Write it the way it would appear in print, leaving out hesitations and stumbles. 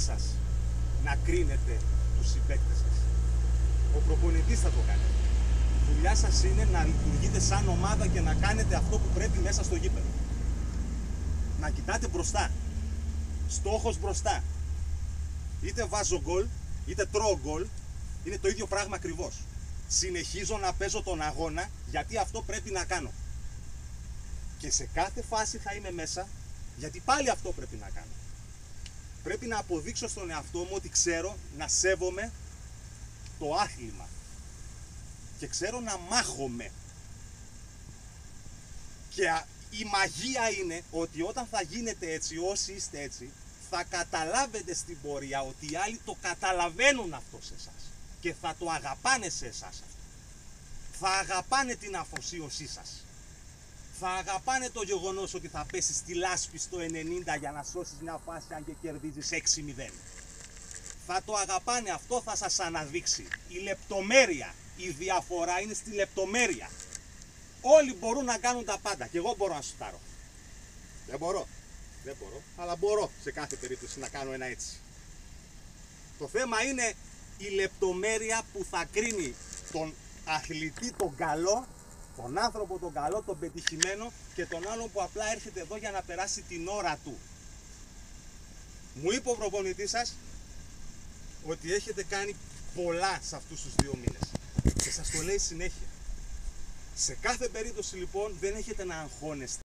σας να κρίνετε τους συμπαίκτες σας. Ο προπονητής θα το κάνει. Η δουλειά σας είναι να λειτουργείτε σαν ομάδα και να κάνετε αυτό που πρέπει μέσα στο γήπεδο. Να κοιτάτε μπροστά. Στόχος μπροστά. Είτε βάζω γκολ, είτε τρώω γκολ, είναι το ίδιο πράγμα ακριβώς. Συνεχίζω να παίζω τον αγώνα γιατί αυτό πρέπει να κάνω. Και σε κάθε φάση θα είμαι μέσα γιατί πάλι αυτό πρέπει να κάνω. Πρέπει να αποδείξω στον εαυτό μου ότι ξέρω να σέβομαι το άθλημα και ξέρω να μάχομαι. Και η μαγεία είναι ότι όταν θα γίνετε έτσι, όσοι είστε έτσι, θα καταλάβετε στην πορεία ότι οι άλλοι το καταλαβαίνουν αυτό σε εσάς και θα το αγαπάνε σε εσάς αυτό. Θα αγαπάνε την αφοσίωσή σας. Θα αγαπάνε το γεγονός ότι θα πέσεις στη λάσπη στο 90 για να σώσεις μια φάση αν και κερδίζεις 6-0. Θα το αγαπάνε, αυτό θα σας αναδείξει. Η λεπτομέρεια, η διαφορά είναι στη λεπτομέρεια. Όλοι μπορούν να κάνουν τα πάντα και εγώ μπορώ να σουτάρω. Δεν μπορώ, αλλά μπορώ σε κάθε περίπτωση να κάνω ένα έτσι. Το θέμα είναι η λεπτομέρεια που θα κρίνει τον αθλητή τον καλό, τον άνθρωπο τον καλό, τον πετυχημένο και τον άλλον που απλά έρχεται εδώ για να περάσει την ώρα του. Μου είπε ο προπονητής σας ότι έχετε κάνει πολλά σε αυτούς τους 2 μήνες και σας το λέει συνέχεια. Σε κάθε περίπτωση λοιπόν δεν έχετε να αγχώνεστε.